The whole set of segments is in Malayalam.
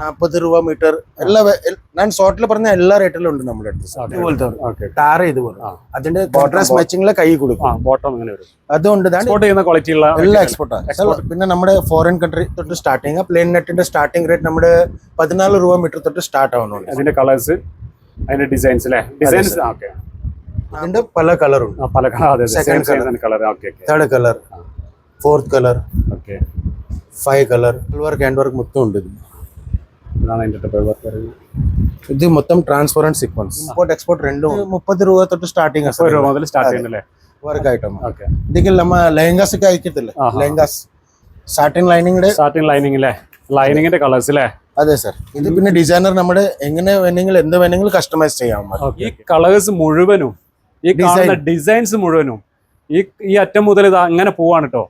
40 രൂപ മീറ്റർ എല്ലാ ഞാൻ ഷോർട്ടിൽ പറഞ്ഞ എല്ലാ റേറ്റിലും ഉണ്ട് നമ്മുടെ അടുത്ത്. ഇതുപോലത്തെ ടാർ ഇതുപോലെ അതിന്റെ കോൺട്രാസ്റ്റ് മാച്ചിങ്ങിലെ കൈ കൊടുക്കും. ബോട്ടം അങ്ങനെ വരും. അതുകൊണ്ട് ക്വാളിറ്റി ഉള്ള എല്ലാ എക്സ്പോർട്ടാണ്. പിന്നെ നമ്മുടെ ഫോറിൻ കൺട്രി തൊട്ട് സ്റ്റാർട്ടിങ് പ്ലെയിൻ നെറ്റിന്റെ സ്റ്റാർട്ടിംഗ് റേറ്റ് നമ്മുടെ 14 രൂപ മീറ്റർ തൊട്ട് സ്റ്റാർട്ട് ആവുന്നുണ്ട്. അതിന്റെ കളേഴ്സ് അതിന്റെ ഡിസൈൻസ് അല്ലേ? ഡിസൈൻസ് അതിന്റെ പല കളറുണ്ട്. പല colour, colour, third colour, fourth colour, 5 colour, work hand work മൊത്തം ഉണ്ട്. ഇത് മൊത്തം ട്രാൻസ്പെറന്റ് സീക്വൻസ്. ഇമ്പോർട്ട് എക്സ്പോർട്ട് രണ്ടും 30 രൂപ തൊട്ട് സ്റ്റാർട്ടിംഗ് വർക്ക് ഐറ്റം. ഇതിൽ നമ്മ ലെഹങ്കാസ് ഒക്കെ അയക്കത്തില്ല, ലെഹങ്കാസ് സ്റ്റാർട്ടിംഗ് ലൈനിങ്ങിന്റെ കളേഴ്സ് അല്ലേ? അതെ സർ. ഇത് പിന്നെ ഡിസൈനർ നമ്മുടെ എങ്ങനെ വേണമെങ്കിൽ എന്ത് വേണമെങ്കിലും കസ്റ്റമൈസ് ചെയ്യാം. ഈ കളേഴ്സ് മുഴുവനും ഈ ഡിസൈൻസ് മുഴുവനും ഈ അറ്റം മുതൽ ഇത് അങ്ങനെ പോവാണ് കേട്ടോ.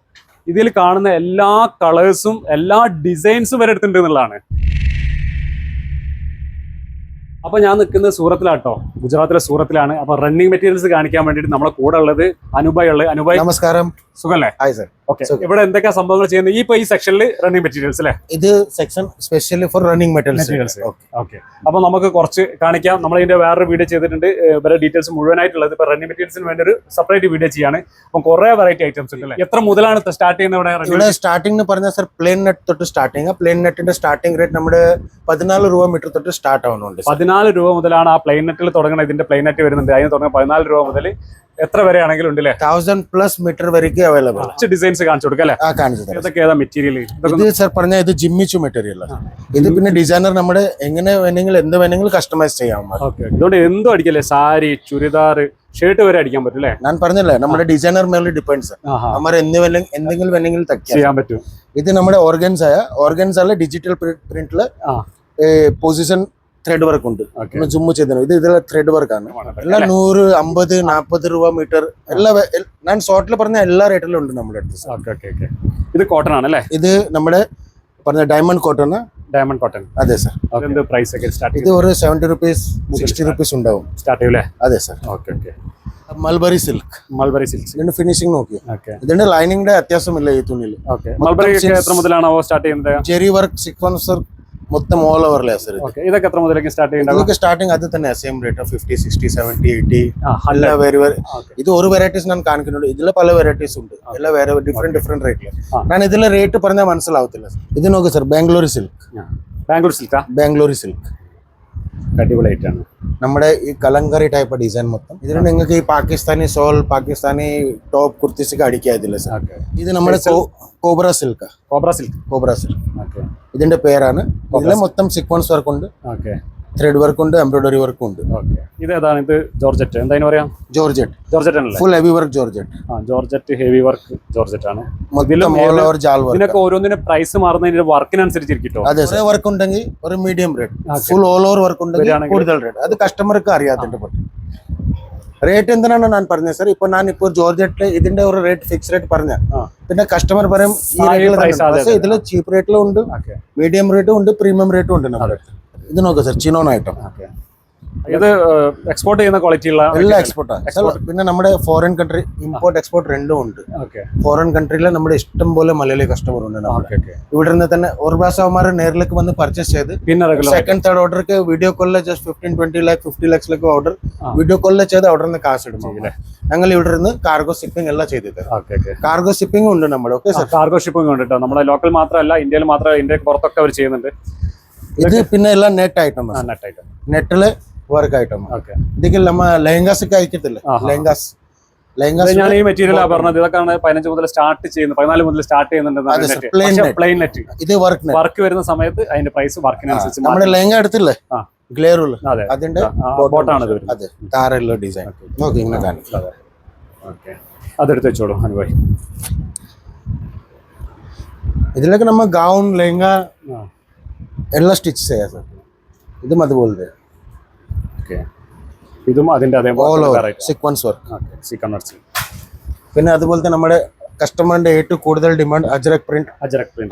ഇതിൽ കാണുന്ന എല്ലാ കളേഴ്സും എല്ലാ ഡിസൈൻസും വരെ എടുത്തിട്ടുണ്ട് എന്നുള്ളതാണ്. അപ്പൊ ഞാൻ നിൽക്കുന്നത് സൂറത്തിലാട്ടോ, ഗുജറാത്തിലെ സൂറത്തിലാണ്. അപ്പൊ റണ്ണിങ് മെറ്റീരിയൽസ് കാണിക്കാൻ വേണ്ടിയിട്ട് നമ്മളെ കൂടെ ഉള്ളത് അനുബായ് ഉള്ളത്. അനുബായ് നമസ്കാരം, സുഖല്ലേ? Hi sir. ഓക്കെ, ഇവിടെ എന്തൊക്കെയാ സംഭവങ്ങൾ ചെയ്യുന്നത് ഈ സെക്ഷനിൽ? റണ്ണിങ് മെറ്റീരിയൽസ് അല്ലേ? ഇത് section specially for running materials. Okay, അപ്പൊ നമുക്ക് കുറച്ച് കാണിക്കാം. നമ്മളിതിന്റെ വേറൊരു വീഡിയോ ചെയ്തിട്ടുണ്ട്, വേറെ ഡീറ്റെയിൽസ് മുഴുവനായിട്ടുള്ളത്. ഇപ്പൊ റണ്ണിങ് മെറ്റീരിയൽസിന് വേണ്ടി ഒരു സെപ്പറേറ്റ് വീഡിയോ ചെയ്യാണ്. അപ്പൊ കുറെ വെറൈറ്റി ഐറ്റംസ് ഉണ്ട്. എത്ര മുതലാണ് സ്റ്റാർട്ട് ചെയ്യുന്നത് ഇവിടെ? സ്റ്റാർട്ടിംഗ് പറഞ്ഞാൽ സർ പ്ലെയിൻ നെറ്റ് തൊട്ട് സ്റ്റാർട്ടിംഗ്. പ്ലെയിൻ നെറ്റിന്റെ സ്റ്റാർട്ടിംഗ് റേറ്റ് നമ്മുടെ 14 രൂപ മീറ്റർ തൊട്ട് സ്റ്റാർട്ട് ആവുന്നുണ്ട്. 14 രൂപ മുതലാണ് ആ പ്ലെയിൻ നെറ്റിൽ തുടങ്ങുന്നത്. ഇതിന്റെ പ്ലെയിൻ നെറ്റ് വരുന്നുണ്ട്, അതിന് തുടങ്ങുന്ന 14 രൂപ മുതൽ എത്ര വരെ ആണെങ്കിലും ഉണ്ട് അല്ലേ? 1000+ മീറ്റർ വരെയൊക്കെ അവൈലബിൾ. ഡിസൈൻസ് കാണിച്ചു കൊടുക്കാം അല്ലേ? ഇതൊക്കെ ഏതാ മെറ്റീരിയൽ? ഇത് സർ പറഞ്ഞ ഇത് ജിമ്മിച്ചു മെറ്റീരിയൽ. ഇത് പിന്നെ ഡിസൈനർ നമ്മുടെ എങ്ങനെ വേണമെങ്കിലും എന്ത് വേണമെങ്കിലും കസ്റ്റമൈസ് ചെയ്യാം. ഇതുകൊണ്ട് എന്തും അടിക്കല്ലേ? സാരി, ചുരിദാർ, ഷർട്ട് വരെ അടിക്കാൻ പറ്റും അല്ലേ? ഞാൻ പറഞ്ഞല്ലേ നമ്മുടെ ഡിസൈനർ മേലെ ഡിപ്പെൻഡ്സ്. നമ്മൾ എന്തെങ്കിലും വേണമെങ്കിലും ചെയ്യാൻ പറ്റും. ഇത് നമ്മുടെ ഓർഗൻസ് ഡിജിറ്റൽ പ്രിന്റില് പൊസിഷൻ ത്രെഡ് വർക്ക് ഉണ്ട്. ജുമ്മു ചെയ്ത ഇതിലെ ത്രെഡ് വർക്ക് ആണ്. എല്ലാം 100, 50, 40 രൂപ മീറ്റർ എല്ലാ ഞാൻ ഷോർട്ടിൽ പറഞ്ഞ എല്ലാ റേറ്റിലും ഉണ്ട് നമ്മുടെ അടുത്ത്. ഇത് കോട്ടൺ ആണല്ലേ? ഇത് നമ്മുടെ പറഞ്ഞ ഡയമണ്ട് കോട്ടൺ. Diamond cotton. അതെ സർ. പ്രൈസ് ഒക്കെ ഇത് ഒരു 70 രൂപീസ് 60 രൂപീസ് ഉണ്ടാവും. സ്റ്റാർട്ട് ചെയ്യൂലേ? അതെ സർ. Mulberry silk. ഇതിന്റെ ഫിനിഷിംഗ് നോക്കി. ഇതിന്റെ ലൈനിങ്ങിന്റെ അത്യാവശ്യമില്ല ഈ തുണിയിൽ. മൾബറി എത്ര മുതലാണ് സ്റ്റാർട്ട് ചെയ്യുന്നത്? ചെറി വർക്ക്, സീക്വൻസ് വർക്ക് മൊത്തം ഓൾ ഓവറിലെ സർ. ഇതൊക്കെ എത്ര മുതലേക്ക് സ്റ്റാർട്ട് ചെയ്യുന്നത്? ഇതൊക്കെ സ്റ്റാർട്ടിംഗ് അത് തന്നെ സെയിം റേറ്റ് 50, 60, 70, 80 എല്ലാ ഇത് ഒരു വെറൈറ്റീസ് ഞാൻ കാണിക്കുന്നുണ്ട്. ഇതിലെ പല വെറൈറ്റീസ് ഉണ്ട്. എല്ലാം വേറെ ഡിഫറെന്റ് റേറ്റില്. ഞാൻ ഇതിലെ റേറ്റ് പറഞ്ഞാൽ മനസ്സിലാവത്തില്ല. ഇത് നോക്ക് സർ, ബാംഗ്ലൂരി സിൽക്ക്. അടിപൊളിയായിട്ടാണ് നമ്മുടെ ഈ കലങ്കറി ടൈപ്പ് ഡിസൈൻ മൊത്തം. ഇതിന് നിങ്ങൾക്ക് ഈ പാകിസ്ഥാനി ഷോൾ, പാകിസ്ഥാനി ടോപ്പ്, കുർത്തീസ് ഒക്കെ അടിക്കുക ഇതില്ല സർ. ഇത് നമ്മുടെ കോബ്ര സിൽക്ക്. ഇതിന്റെ പേരാണ്. ഇതിലെ മൊത്തം സീക്വൻസ് വർക്ക് ഉണ്ട്, ത്രെഡ് വർക്ക് ഉണ്ട്, എംബ്രോയിഡറി വർക്കും ഉണ്ട്. ഇത് ഏതാണ്? ഇത് ജോർജറ്റ്. എന്താ പറയാ? Georgette full heavy work georgette. Georgette heavy work georgette ആണ്. ഇതിനൊക്കെ ഓരോന്നിനും പ്രൈസ് മാറുന്നതിന്റെ വർക്കിനനുസരിച്ചിരിക്കും. അതെ, വർക്ക് ഉണ്ടെങ്കിൽ ഒരു medium rate, full all over work ഉണ്ടെങ്കിൽ കൂടുതൽ റേറ്റ്. അത് കസ്റ്റമർക്ക് അറിയാത്തിന്റെ പറ്റും. റേറ്റ് എന്തിനാണ് ഞാൻ പറഞ്ഞത് സർ? ഞാനിപ്പോ ജോർജറ്റില് ഇതിന്റെ ഒരു റേറ്റ് ഫിക്സ് റേറ്റ് പറഞ്ഞ പിന്നെ കസ്റ്റമർ പറയും ഈ റേറ്റിൽ. ഇതിൽ ചീപ്പ് റേറ്റിലും ഉണ്ട്, മീഡിയം റേറ്റും ഉണ്ട്, പ്രീമിയം റേറ്റും ഉണ്ട് നമ്മുടെ. ഇത് നോക്കാം സർ, ചിനോൺ ഐറ്റം. ഇത് എക്സ്പോർട്ട് ചെയ്യുന്ന ക്വാളിറ്റി ഉള്ള എല്ലാ എക്സ്പോർട്ടാണ്. പിന്നെ നമ്മുടെ ഫോറിൻ കൺട്രി ഇമ്പോർട്ട് എക്സ്പോർട്ട് രണ്ടും ഉണ്ട്. ഫോറിൻ കൺട്രിയിലെ നമ്മുടെ ഇഷ്ടം പോലെ മലയാളി കസ്റ്റമർ ഉണ്ട്. ഇവിടെ നിന്ന് തന്നെ ഒരു പ്രാവശ്യം അവന്മാർ നേരിലേക്ക് വന്ന് പർച്ചേസ് ചെയ്ത് പിന്നെ സെക്കൻഡ് തേർഡ് ഓർഡർക്ക് വീഡിയോ കോളിൽ just 15-20 lakh 50 lakhs order video കോളിൽ ചെയ്ത് അവിടെ നിന്ന് കാശ് ഇടും. ഞങ്ങൾ ഇവിടെ നിന്ന് കാർഗോ ഷിപ്പിംഗ് എല്ലാം ചെയ്തിട്ട് കാർഗോ ഷിപ്പിംഗ് ഉണ്ട് നമ്മുടെ. ഓക്കെ സർ, കാർഗോ ഷിപ്പിംഗ് ഉണ്ട് കേട്ടോ. നമ്മുടെ ലോക്കൽ മാത്രമല്ല, ഇന്ത്യയിൽ മാത്രമല്ല, ഇന്ത്യക്ക് പുറത്തൊക്കെ അവർ ചെയ്യുന്നുണ്ട്. ഇത് പിന്നെ എല്ലാം നെറ്റ് ഐറ്റം. നെറ്റില് വർക്ക് ഐറ്റം. ഇതിൽ നമ്മ ലെഹങ്കാസ് ഒക്കെ അയക്കത്തില്ല, ലെഹങ്കാസ് ഞാൻ ഈ മെറ്റീരിയൽ പറഞ്ഞത്. ഇതൊക്കെയാണ് 15 മുതൽ സ്റ്റാർട്ട് ചെയ്യുന്നത്, 14 മുതൽ സ്റ്റാർട്ട് ചെയ്യുന്നുണ്ട്. Plain net. ഇത് വർക്ക് വരുന്ന സമയത്ത് അതിന്റെ പ്രൈസ് വർക്കിനനുസരിച്ച്. നമ്മുടെ ലെഹങ്ക എടുത്തില്ലേ ഗ്ലെയറുള്ള, അതിന്റെ ബോട്ടാണ് ഇത്. അതെ, താരല്ലോ ഡിസൈൻ നോക്കി ഇങ്ങനെ കാണിക്കാം. അതെടുത്ത് വെച്ചോളൂ അനുഭവം. ഇതിലൊക്കെ നമ്മ ഗൗൺ, ലെഹങ്ക എല്ലാം സ്റ്റിച്ച് ചെയ്യാം സർ. ഇതും അതുപോലെ ഇതും അതിന്റെ സീക്വൻസ് വർക്ക്. പിന്നെ അതുപോലെ തന്നെ നമ്മുടെ കസ്റ്റമറിന്റെ ഏറ്റവും കൂടുതൽ ഡിമാൻഡ് അജ്രക് പ്രിന്റ്.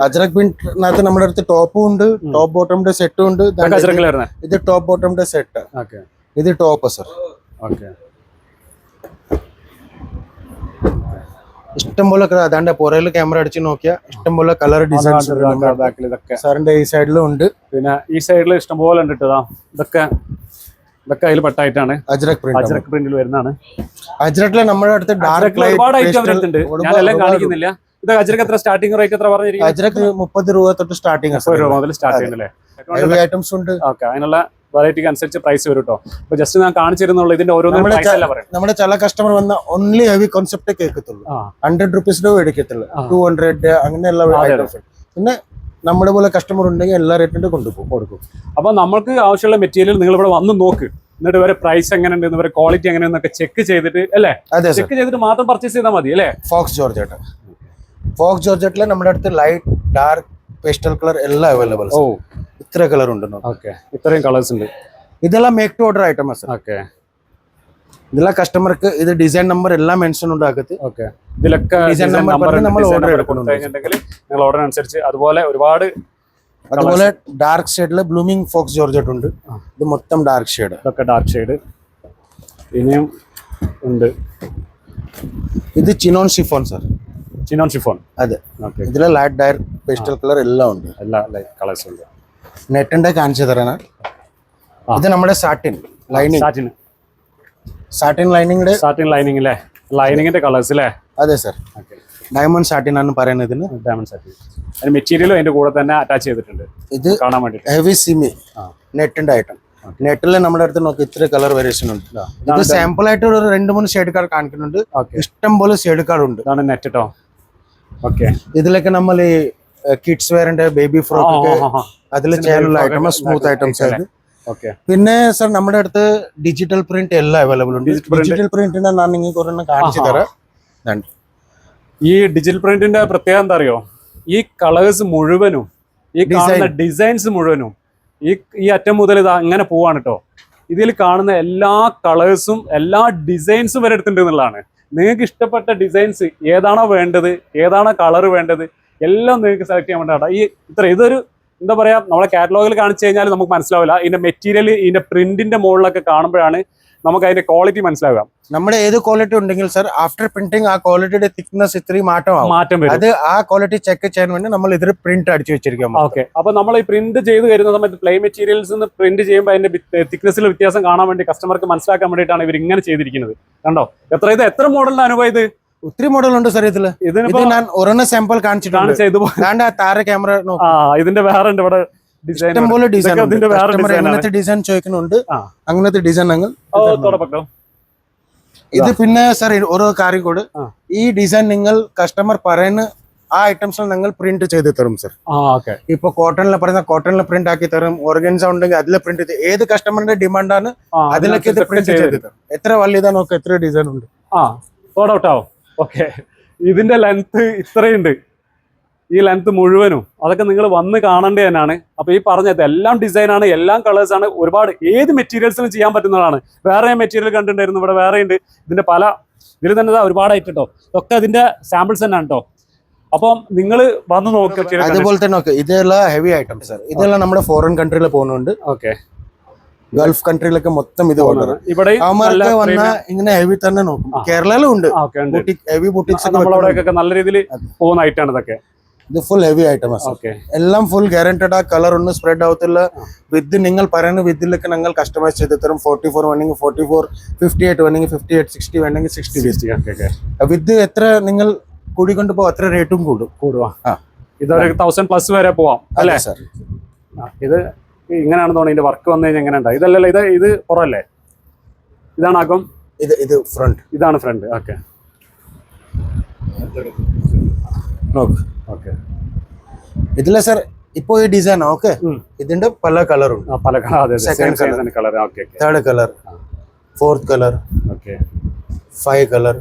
അജ്രക് പ്രിന്റിനകത്ത് നമ്മുടെ അടുത്ത് ടോപ്പും ഉണ്ട്, ടോപ്പ് ബോട്ടമിന്റെ സെറ്റും ഉണ്ട്. ഇത് ടോപ്പ് ബോട്ടമിന്റെ സെറ്റ്, ഇത് ടോപ്പ് സർ. ഇഷ്ടംപോലെ അതാണ്ട് പുറയിൽ ക്യാമറ അടിച്ച് നോക്കിയാൽ ഇഷ്ടംപോലെ കളർ ഡിസൈൻസ് ബാക്കിൽ ഇതൊക്കെ സാറിന്റെ ഈ സൈഡിലും ഉണ്ട്. പിന്നെ ഈ സൈഡിൽ ഇഷ്ടംപോലെ ഉണ്ട് കേട്ടോ. ഇതൊക്കെ അതിൽ പെട്ടായിട്ടാണ് അജ്രക് പ്രിന്റിൽ വരുന്നതാണ്. അജ്രക്കിലെ നമ്മുടെ അടുത്ത് ഡാർക്ക് ഒരുപാട് ഐറ്റം വരുന്നുണ്ട്, ഞാൻ എല്ലാം കാണിക്കുന്നില്ല. ഇത് അജ്രക് എത്ര സ്റ്റാർട്ടിംഗ് റേറ്റ് എത്ര പറഞ്ഞിരിക്കുന്നത്? അജ്രക്ക് 30 രൂപ തൊട്ട് സ്റ്റാർട്ടിംഗ്, 30 രൂപ മുതൽ സ്റ്റാർട്ട് ചെയ്യുന്നല്ലേ ഐറ്റംസ് ഉണ്ട്. ഓക്കെ, അതിനുള്ള വെറൈറ്റിക്ക് അനുസരിച്ച് പ്രൈസ് വരും കേട്ടോ. അപ്പൊ ജസ്റ്റ് ഞാൻ കാണിച്ചിരുന്നുള്ളൂ ഇതിന്റെ ഓരോന്നും. നമ്മുടെ ചില കസ്റ്റമർ വന്ന ഓൺലി ഹെവി കോൺസെപ്റ്റ് കേൾക്കത്തുള്ളൂ, 100 റുപ്പീസിന്റെ എടുക്കത്തുള്ളൂ, 200 അങ്ങനെയുള്ള ഐറ്റംസ്. പിന്നെ നമ്മുടെ പോലെ കസ്റ്റമർ ഉണ്ടെങ്കിൽ എല്ലാ റേറ്റിന്റെ കൊടുക്കും. അപ്പൊ നമ്മൾക്ക് ആവശ്യമുള്ള മെറ്റീരിയൽ നിങ്ങൾ ഇവിടെ വന്ന് നോക്ക്, എന്നിട്ട് ഇവരെ പ്രൈസ് എങ്ങനെയുണ്ട്, ഇവരെ ക്വാളിറ്റി എങ്ങനെയെന്നൊക്കെ ചെക്ക് ചെയ്തിട്ട് അല്ലേ, ചെക്ക് ചെയ്തിട്ട് മാത്രം പർച്ചേസ് ചെയ്താൽ മതി അല്ലേ. ഫോക്സ് ജോർജറ്റിലെ നമ്മുടെ അടുത്ത് ലൈറ്റ്, ഡാർക്ക്, പേസ്റ്റൽ കളർ എല്ലാം അവൈലബിൾ. ഓ, ഇത്ര കളർ ഉണ്ട്. ഓക്കെ, ഇത്രയും കളേഴ്സ് ഉണ്ട്. ഇതെല്ലാം make to order items. Okay, ഇതെല്ലാം കസ്റ്റമർക്ക് ഇത് ഡിസൈൻ നമ്പർ എല്ലാം മെൻഷൻ ഉണ്ടാക്കത്ത്. ഓക്കെ, ഇതിലൊക്കെ ഡിസൈൻ നമ്പർ നമ്മൾ ഓർഡർ എടുക്കുന്നുണ്ടെങ്കിൽ നിങ്ങൾ ഓർഡർ അനുസരിച്ച്. അതുപോലെ ഒരുപാട്, അതുപോലെ ഡാർക്ക് ഷെയ്ഡില് ബ്ലൂമിംഗ് ഫോക്സ് ജോർജറ്റ് ഉണ്ട്. ഇത് മൊത്തം ഡാർക്ക് ഷെയ്ഡ്. ഇതൊക്കെ ഡാർക്ക് ഷെയ്ഡ് ഇനിയും ഉണ്ട്. ഇത് chinon chiffon sir. Chinon chiffon, അതെ. ഇതിലെ ലൈറ്റ്, ഡയർ, പേസ്റ്റൽ കളർ എല്ലാം ഉണ്ട്. എല്ലാ ലൈറ്റ് കളേഴ്സ് ഉണ്ട്. നെറ്റിന്റെ കാണിച്ചു തരാനാ. ഇത് നമ്മുടെ സാറ്റിൻ ലൈനിങ്, സാറ്റിൻ ലൈനിങ് അല്ലേ, ലൈനിങ്ങിന്റെ കളേഴ്സ് അല്ലേ. അതെ സാർ, ഡയമണ്ട് സാറ്റിൻ ആണ് പറയുന്നത്. ഡയമണ്ട് സാറ്റിൻ, അതിന് മെറ്റീരിയലും അതിന്റെ കൂടെ തന്നെ അറ്റാച്ച് ചെയ്തിട്ടുണ്ട്. ഇത് കാണാൻ വേണ്ടി ഹെവി സിമി നെറ്റിന്റെ ഐറ്റം. നെറ്റിൽ നമ്മുടെ അടുത്ത് നോക്കി ഇത്ര കളർ വേരിയേഷൻ ഉണ്ട്. ഇത് സാമ്പിൾ ആയിട്ട് ഒരു 2-3 ഷെയ്ഡ് കാർഡ് കാണിക്കുന്നുണ്ട്. ഇഷ്ടം പോലെ ഷെയ്ഡ് കാർഡ് ഉണ്ട്. ഇതാണ് നെറ്റ് കേട്ടോ. ഓക്കെ, ഇതിലൊക്കെ നമ്മൾ ഈ കിഡ്സ് വെയറിന്റെ ബേബി ഫ്രോക്ക് അതിൽ ചെയ്യാനുള്ള ഐറ്റം, സ്മൂത്ത് ഐറ്റംസ് ആയിരുന്നു. പിന്നെ സർ നമ്മുടെ അടുത്ത് ഡിജിറ്റൽ പ്രിന്റ് എല്ലാം അവൈലബിൾ ഉണ്ട്. ഡിജിറ്റൽ പ്രിന്റിന്റെ ഞാൻ നിങ്ങൾക്ക് ഒരെണ്ണം കാണിച്ചു തരാം. ഈ ഡിജിറ്റൽ പ്രിന്റിന്റെ പ്രത്യേകത എന്താ അറിയോ, ഈ കളേഴ്സ് മുഴുവനും, ഈ കാണുന്ന ഡിസൈൻസ് മുഴുവനും ഈ അറ്റം മുതൽ ഇത് അങ്ങനെ പോവാണ് കേട്ടോ. ഇതിൽ കാണുന്ന എല്ലാ കളേഴ്സും എല്ലാ ഡിസൈൻസും വരെ എടുത്തിട്ടുണ്ട് എന്നുള്ളതാണ്. നിങ്ങൾക്ക് ഇഷ്ടപ്പെട്ട ഡിസൈൻസ് ഏതാണോ വേണ്ടത്, ഏതാണോ കളർ വേണ്ടത്, എല്ലാം നിങ്ങൾക്ക് സെലക്ട് ചെയ്യാൻ വേണ്ട. ഇതൊരു എന്താ പറയാ, നമ്മളെ കാറ്റലോഗിൽ കാണിച്ചു കഴിഞ്ഞാൽ നമുക്ക് മനസ്സിലാവില്ല. ഇതിന്റെ മെറ്റീരിയൽ, ഇതിന്റെ പ്രിന്റിന്റെ മുകളിലൊക്കെ കാണുമ്പോഴാണ് നമുക്ക് അതിന്റെ ക്വാളിറ്റി മനസ്സിലാവുക. നമ്മുടെ ഏത് ക്വാളിറ്റി ഉണ്ടെങ്കിൽ സർ ആഫ്റ്റർ പ്രിന്റിംഗ് ആ ക്വാളിറ്റിയുടെ തിക്നെസ് ഇത്രയും മാറ്റം വരും. അത് ആ ക്വാളിറ്റി ചെക്ക് ചെയ്യാൻ വേണ്ടി നമ്മൾ ഇതിൽ പ്രിന്റ് അടിച്ചു വെച്ചിരിക്കും. ഓക്കെ, അപ്പൊ നമ്മൾ ഈ പ്രിന്റ് ചെയ്ത് വരുന്ന സമയത്ത് പ്ലെയിൻ മെറ്റീരിയൽസ് പ്രിന്റ് ചെയ്യുമ്പോൾ അതിന്റെ തിക്നെസ്സിൽ വ്യത്യാസം കാണാൻ വേണ്ടി കസ്റ്റമർക്ക് മനസ്സിലാക്കാൻ വേണ്ടിയിട്ടാണ് ഇവർ ഇങ്ങനെ ചെയ്തിരിക്കുന്നത്. കണ്ടോ, എത്ര മോഡലിന്റെ അനുഭവം ഇത്? ഒത്തിരി മോഡൽ ഉണ്ട് സർ. ഇതില് ഞാൻ ഒരെണ്ണം സാമ്പിൾ കാണിച്ചിട്ടുണ്ട്. താര ക്യാമറ ഇതിന്റെ വേറെ ഉണ്ട് ഇവിടെ ഇഷ്ടംപോലെ ഡിസൈൻ. അങ്ങനത്തെ ഡിസൈൻ ചോദിക്കുന്നുണ്ട്, അങ്ങനത്തെ ഡിസൈൻ ഞങ്ങൾ. ഇത് പിന്നെ സർ ഓരോ കാര്യം കൂടെ, ഈ ഡിസൈൻ നിങ്ങൾ കസ്റ്റമർ പറയുന്ന ആ ഐറ്റംസ് നിങ്ങൾ പ്രിന്റ് ചെയ്ത് തരും സർ. ഇപ്പൊ കോട്ടണിലെ പറയുന്ന കോട്ടണിലെ പ്രിന്റ് ആക്കി തരും. ഓർഗൻസ ഉണ്ടെങ്കിൽ അതിലെ പ്രിന്റ്, ഏത് കസ്റ്റമറിന്റെ ഡിമാൻഡാണ് അതിലേക്ക് ഇത് പ്രിന്റ് ചെയ്ത് തരും. എത്ര വലുതാ നോക്ക്, എത്ര ഡിസൈൻ ഉണ്ട്. ഓക്കെ, ഇതിന്റെ ലെങ്ത് ഇത്രയുണ്ട്, ഈ ലെങ്ത് മുഴുവനും. അതൊക്കെ നിങ്ങൾ വന്ന് കാണേണ്ടത് തന്നെയാണ്. അപ്പൊ ഈ പറഞ്ഞത് എല്ലാം ഡിസൈനാണ്, എല്ലാം കളേഴ്സ് ആണ്, ഒരുപാട് ഏത് മെറ്റീരിയൽസിനും ചെയ്യാൻ പറ്റുന്നതാണ്. വേറെ മെറ്റീരിയൽ കണ്ടിട്ടുണ്ടായിരുന്നു, ഇവിടെ വേറെ ഉണ്ട്. ഇതിന്റെ ഇതിൽ തന്നെ ഒരുപാടായിട്ട് കേട്ടോ. ഇതൊക്കെ അതിന്റെ സാമ്പിൾസ് തന്നെയാണ് കേട്ടോ. അപ്പം നിങ്ങൾ വന്ന് നോക്കുക. അതുപോലെ തന്നെ നോക്കുക, ഇതെല്ലാം ഹെവി ഐറ്റംസ് സാർ. ഇതെല്ലാം നമ്മുടെ ഫോറിൻ കൺട്രിയിൽ പോകുന്നുണ്ട്. ഓക്കെ, ഗൾഫ് കൺട്രിയിലൊക്കെ മൊത്തം ഇത് ഓർഡർ. ഇവിടെ വന്ന ഇങ്ങനെ ഹെവി തന്നെ നോക്കും. കേരളയിലും ഉണ്ട് ഹെവി ബുട്ടിക്സ്, നല്ല രീതിയിൽ പോകുന്ന ഐറ്റാണ് ഇതൊക്കെ. ഇത് ഫുൾ ഹെവി ഐറ്റം എല്ലാം ഫുൾ ഗ്യാരണ്ടഡ്. ആ കളർ ഒന്നും സ്പ്രെഡ് ആവത്തില്ല. വിത്ത് നിങ്ങൾ പറയുന്ന വിത്തിലൊക്കെ ഞങ്ങൾ കസ്റ്റമൈസ് ചെയ്ത് തരും. 44 വേണമെങ്കിൽ 44, 58 വേണമെങ്കിൽ 58, 60 വേണമെങ്കിൽ 60. വിത്ത് എത്ര നിങ്ങൾ കൂടിക്കൊണ്ട് പോകും അത്ര റേറ്റും കൂടുക. ഇതൊരു 1000+ വരെ പോവാം അല്ലേ സാർ. ഇത് ഇങ്ങനെയാണെന്ന് തോന്നുന്നു. ഇതിന്റെ വർക്ക് വന്നു കഴിഞ്ഞാൽ എങ്ങനെ ഉണ്ടാവും? ഇതല്ലല്ലോ, ഇത് പുറമല്ലേ? ഇതാണ് അകം, ഇത് ഫ്രണ്ട്, ഇതാണ് ഫ്രണ്ട്. ഓക്കെ, ഇതിലെ സർ ഇപ്പൊ ഈ ഡിസൈൻ ഓക്കെ, ഇതിന്റെ പല കളറും, second colour, third colour, fourth colour, 5 colour,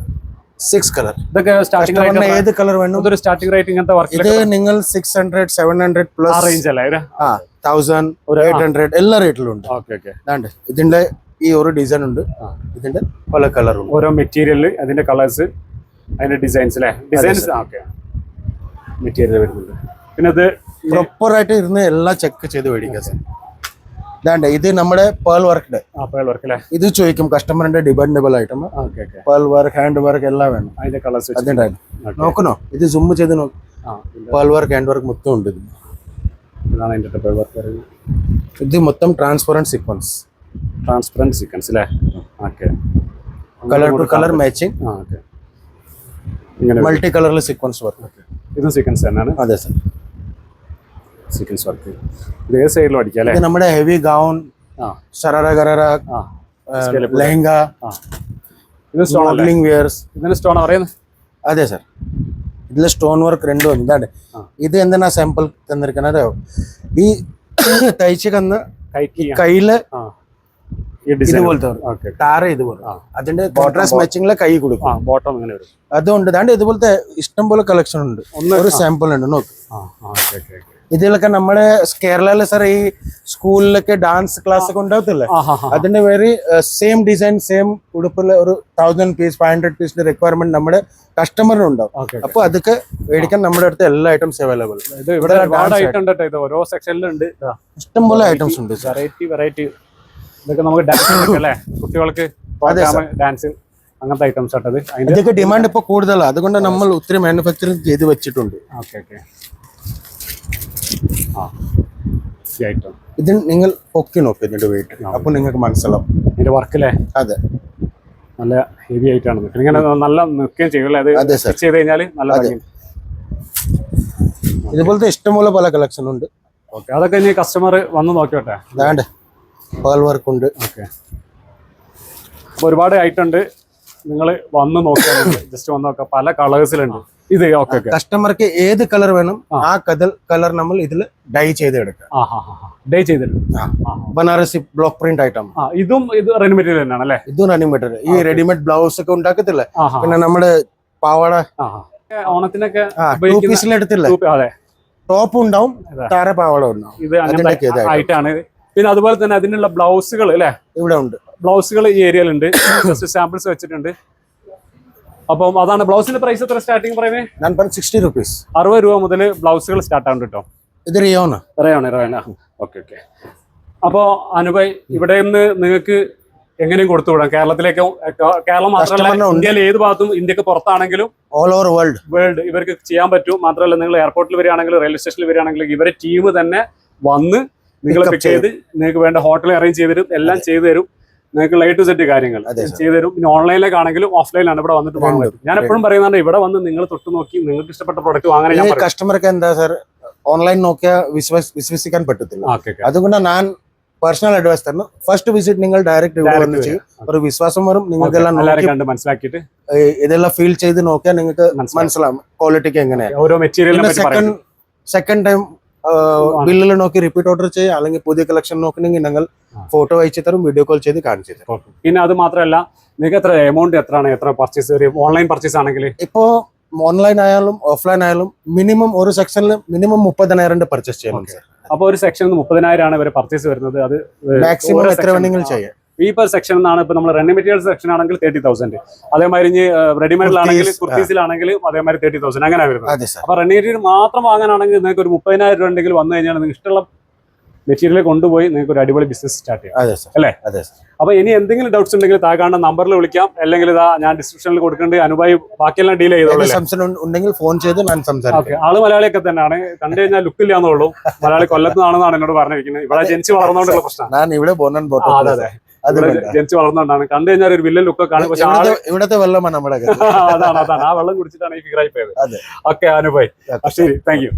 6 colour. ഇതൊക്കെ സ്റ്റാർട്ടിംഗ് ഏത് കളർ വേണം? ഇതൊരു സ്റ്റാർട്ടിംഗ് റേറ്റ് ഇങ്ങനത്തെ വർക്ക്. ഇത് നിങ്ങൾ 600, 700 പ്ലസ് റേഞ്ച് അല്ലേ? 1000, 800 എല്ലാ റേറ്റിലും ഉണ്ട്. ഇതിന്റെ ഈ ഒരു ഡിസൈൻ ഉണ്ട്, ഇതിന്റെ പല കളറും, ഓരോ മെറ്റീരിയൽ, അതിന്റെ കളേഴ്സ്, അതിന്റെ ഡിസൈൻസ് അല്ലേ? ഡിസൈൻസ് മെറ്റീരിയൽ വരുന്നുണ്ട്. പിന്നെ ഇത് പ്രോപ്പർ ആയിട്ട് ഇരുന്ന് എല്ലാം ചെക്ക് ചെയ്ത് മേടിക്കാം സാർ. ഇതാണ്ട് ഇത് നമ്മുടെ പേൾ വർക്ക് ഇത് ചോദിക്കും കസ്റ്റമറിന്റെ dependable item pearl work hand work എല്ലാം വേണം അതിന്റെ കളേഴ്സ് അതിന്റെ നോക്കണോ ഇത് സൂം ചെയ്ത് നോക്കും പേൾ വർക്ക് ഹാൻഡ് വർക്ക് മൊത്തം ഉണ്ട് ഇതാണ് അതിന്റെ പേൾ വർക്ക് ഇത് മൊത്തം ട്രാൻസ്പെറന്റ് സീക്വൻസ് അല്ലേ okay colour to colour matching multi കളറിൽ സീക്വൻസ് വർക്ക് ഇതും സീക്വൻസ് തന്നെയാണ് അതെ സർ സീക്വൻസ് വർക്ക് ഇത് ഏത് സൈഡിലും അടിക്കാം അല്ലേ ഇത് നമ്മുടെ heavy gown sharara gharara lehenga modelling wears ഇതിന് സ്റ്റോൺ അറിയുന്നത് അതെ സർ ഇതിൽ സ്റ്റോൺ വർക്ക് രണ്ടും ഉണ്ട് ഇതാണ് ഇത് എന്തിനാ സാമ്പിൾ തന്നിരിക്കുന്നത് ഈ തയ്ച്ച് കന്ന് കയ്യില് ഇതുപോലത്തെ ടാറ ഇതുപോലെ അതിന്റെ കോൺട്രാസ്റ്റ് മാച്ചിങ്ങിലെ കൈ കൊടുക്കും ബോട്ടം ഇങ്ങനെ വരും അതുകൊണ്ട് ഇതാണ്ട് ഇതുപോലത്തെ ഇഷ്ടം പോലെ കളക്ഷൻ ഉണ്ട് ഒരു സാമ്പിൾ ഉണ്ട് നോക്ക് ഇതിലൊക്കെ നമ്മുടെ കേരളയിലെ സാർ ഈ സ്കൂളിലൊക്കെ ഡാൻസ് ക്ലാസ് ഒക്കെ ഉണ്ടാകത്തില്ലേ അതിന്റെ വേറെ സെയിം ഡിസൈൻ സെയിം ഉടുപ്പിലെ ഒരു 1000 പീസ് 500 പീസിന്റെ റിക്വയർമെന്റ് നമ്മുടെ കസ്റ്റമറിന് ഉണ്ടാവും അപ്പൊ അതൊക്കെ മേടിക്കാൻ നമ്മുടെ അടുത്ത് എല്ലാ ഐറ്റംസ് അവൈലബിൾ ഓരോ സെക്ഷനിലുണ്ട് ഇഷ്ടം പോലെ ഐറ്റംസ് ഉണ്ട് വെറൈറ്റി ഇതൊക്കെ നമുക്ക് ഡാൻസ് അല്ലേ കുട്ടികൾക്ക് ഡാൻസ് അങ്ങനത്തെ ഐറ്റംസ് ആട്ടത് ഇതൊക്കെ ഡിമാൻഡ് ഇപ്പൊ കൂടുതലാണ് അതുകൊണ്ട് നമ്മൾ ഒത്തിരി മാനുഫാക്ചറിങ് ചെയ്ത് വെച്ചിട്ടുണ്ട് ഇത് നിങ്ങൾ പൊക്കി നോക്ക് ഇതിന്റെ വെയിറ്റ് അപ്പൊ നിങ്ങൾക്ക് മനസ്സിലാവും ഇതിന്റെ വർക്കല്ലേ അതെ നല്ല ഹെവി ആയിട്ടാണ് ഇങ്ങനെ നല്ല നിൽക്കുകയും ചെയ്യൂല്ലേ അത് ചെയ്ത് കഴിഞ്ഞാൽ നല്ല ഇതുപോലത്തെ ഇഷ്ടംപോലെ പല കളക്ഷൻ ഉണ്ട് ഓക്കെ അതൊക്കെ ഇനി കസ്റ്റമർ വന്ന് നോക്കിയോട്ടെ വേണ്ട പേൾ വർക്ക് ഉണ്ട് ഓക്കെ അപ്പോൾ ഒരുപാട് ഐറ്റം ഉണ്ട് നിങ്ങൾ വന്ന് നോക്കിയാൽ ജസ്റ്റ് വന്ന് നോക്കാം പല കളേഴ്സിലുണ്ട് ഇത് ഓക്കെ കസ്റ്റമർക്ക് ഏത് കളർ വേണം ആ കളർ നമ്മൾ ഇതിൽ ഡൈ ചെയ്തെടുക്കാം ഡൈ ചെയ്തിട്ട് ബനാറസി ബ്ലോക്ക് പ്രിന്റ് ഐറ്റം ഇതും ഇത് റെഡി മെറ്റീരിയൽ തന്നെയാണ് അല്ലേ ഇതും റെഡി മെറ്റീരിയൽ ഈ റെഡിമെയ്ഡ് ബ്ലൗസ് ഒക്കെ ഉണ്ടാക്കത്തില്ലേ പിന്നെ നമ്മുടെ പാവാട ഓണത്തിനൊക്കെ എടുത്തില്ലേ അതെ ടോപ്പ് ഉണ്ടാവും താര പാവാട ഉണ്ടാവും ഇത് അങ്ങനത്തെ ആയിട്ടാണ് പിന്നെ അതുപോലെ തന്നെ അതിനുള്ള ബ്ലൗസുകൾ അല്ലേ ഇവിടെ ഉണ്ട് ബ്ലൗസുകൾ ഈ ഏരിയയിലുണ്ട് ജസ്റ്റ് സാമ്പിൾസ് വെച്ചിട്ടുണ്ട് അപ്പം അതാണ് ബ്ലൗസിന്റെ പ്രൈസ് എത്ര സ്റ്റാർട്ടിങ് പറയുന്നത് 60 rupees 60 രൂപ മുതൽ ബ്ലൗസുകൾ സ്റ്റാർട്ട് ആവുന്നുണ്ട് കേട്ടോ ഇത് റിയോണ് ഓക്കെ ഓക്കെ അപ്പോൾ അനുഭയ് ഇവിടെ നിന്ന് നിങ്ങൾക്ക് എങ്ങനെയും കൊടുത്തു വിടാം കേരളത്തിലേക്ക് കേരളം മാത്രമല്ല ഇന്ത്യയിൽ ഏത് ഭാഗത്തും ഇന്ത്യക്ക് പുറത്താണെങ്കിലും ഓൾ ഓവർ വേൾഡ് ഇവർക്ക് ചെയ്യാൻ പറ്റും മാത്രമല്ല നിങ്ങൾ എയർപോർട്ടിൽ വരികയാണെങ്കിലും റെയിൽവേ സ്റ്റേഷനിൽ വരികയാണെങ്കിലും ഇവരെ ടീം തന്നെ വന്ന് നിങ്ങൾ പിക്ക് ചെയ്ത് നിങ്ങൾക്ക് വേണ്ട ഹോട്ടൽ അറേഞ്ച് ചെയ്ത് തരും എല്ലാം ചെയ്തു തരും നിങ്ങൾക്ക് ലൈറ്റ് ടു സെറ്റ് കാര്യങ്ങൾ ചെയ്തു തരും പിന്നെ ഓൺലൈനിലേക്ക് ആണെങ്കിലും ഓഫ്ലൈനിലാണ് ഇവിടെ വന്നിട്ട് വാങ്ങാൻ പറ്റും ഞാൻ എപ്പോഴും പറയുന്നുണ്ട് ഇവിടെ വന്ന് നിങ്ങൾ തൊട്ട് നോക്കി നിങ്ങൾക്ക് ഇഷ്ടപ്പെട്ട പ്രൊഡക്റ്റ് വാങ്ങാൻ കസ്റ്റമർക്ക് എന്താ സാർ ഓൺലൈൻ നോക്കിയാൽ വിശ്വസിക്കാൻ പറ്റത്തില്ല അതുകൊണ്ട് ഞാൻ പേഴ്സണൽ അഡ്വൈസ് തരുന്നു ഫസ്റ്റ് വിസിറ്റ് നിങ്ങൾ ഡയറക്റ്റ് ഇവിടെ വന്ന് ചെയ്യും ഒരു വിശ്വാസം വരും നിങ്ങൾക്കെല്ലാം മനസ്സിലാക്കിയിട്ട് ഇതെല്ലാം ഫീൽ ചെയ്ത് നോക്കിയാൽ നിങ്ങൾക്ക് മനസ്സിലാവും ക്വാളിറ്റിക്ക് എങ്ങനെയാണ് ഓരോ മെറ്റീരിയൽ സെക്കൻഡ് ടൈം ബില്ലിൽ നോക്കി റിപ്പീറ്റ് ഓർഡർ ചെയ്യുക അല്ലെങ്കിൽ പുതിയ കളക്ഷൻ നോക്കണമെങ്കിൽ ഞങ്ങൾ ഫോട്ടോ അയച്ചു തരും വീഡിയോ കോൾ ചെയ്ത് കാണിച്ചു തരും പിന്നെ അത് മാത്രമല്ല നിങ്ങൾക്ക് എത്ര എമൗണ്ട് എത്ര പർച്ചേസ് ഓൺലൈൻ പർച്ചേസ് ആണെങ്കിൽ ഇപ്പോ ഓൺലൈൻ ആയാലും ഓഫ്ലൈൻ ആയാലും മിനിമം ഒരു സെക്ഷനിൽ മിനിമം 30,000 പർച്ചേസ് ചെയ്യണം സാർ അപ്പൊ ഒരു സെക്ഷനിൽ 30,000 ആണ് ഇവർ പർച്ചേസ് വരുന്നത് അത് മാക്സിമം എത്ര വേണമെങ്കിലും ചെയ്യാം ഈ പെർ സെക്ഷൻ എന്നാണ് ഇപ്പൊ നമ്മൾ റെഡി മെറ്റീരിയൽ സെക്ഷൻ ആണെങ്കിൽ 30,000 അതേമാതിരി റെഡിമെയ്ഡിലാണെങ്കിൽ കുർത്തീസിലാണെങ്കിലും അതേമാതിരി 30,000 അങ്ങനെ വരുന്നത് അപ്പൊ റെഡി മെറ്റീരിയൽ മാത്രം വാങ്ങാനാണെങ്കിൽ നിങ്ങൾക്ക് ഒരു 30,000 രൂപ ഉണ്ടെങ്കിൽ വന്നു കഴിഞ്ഞാൽ നിങ്ങൾക്ക് ഇഷ്ടമുള്ള മെറ്റീരിയൽ കൊണ്ടുപോയി നിങ്ങൾക്ക് ഒരു അടിപൊളി ബിസിനസ് സ്റ്റാർട്ട് ചെയ്യാം അല്ലേ അപ്പൊ ഇനി എന്തെങ്കിലും ഡൗട്ട്സ് ഉണ്ടെങ്കിൽ താഴെ കാണുന്ന നമ്പറിൽ വിളിക്കാം അല്ലെങ്കിൽ ഇതാ ഞാൻ ഡിസ്ക്രിപ്ഷനിൽ കൊടുക്കേണ്ട അനുഭവി ബാക്കിയെല്ലാം ഡീൽ ചെയ്തോളൂ ഫോൺ ചെയ്ത് ആള് മലയാളിയൊക്കെ തന്നെയാണ് കണ്ടു കഴിഞ്ഞാൽ ലുക്ക് ഇല്ലാന്നുള്ളൂ മലയാളി കൊല്ലത്തുനിന്നാണെന്നാണ് എന്നോട് പറഞ്ഞിരിക്കുന്നത് ഇവിടെ ജനിച്ച് വളർന്നുകൊണ്ടുള്ള പ്രശ്നം അതെ ജനിച്ച് വളർന്നുകൊണ്ടാണ് കണ്ടു കഴിഞ്ഞാൽ ഒരു വില്ലൻ ലുക്കൊക്കെ ആണ് പക്ഷെ ഇവിടത്തെ വെള്ളമാണ് നമ്മുടെ അതാണ് ആ വെള്ളം കുടിച്ചിട്ടാണ് ഈ ഫിഗറായി പോയത് ഓക്കെ അനുഭയ് ശരി താങ്ക് യു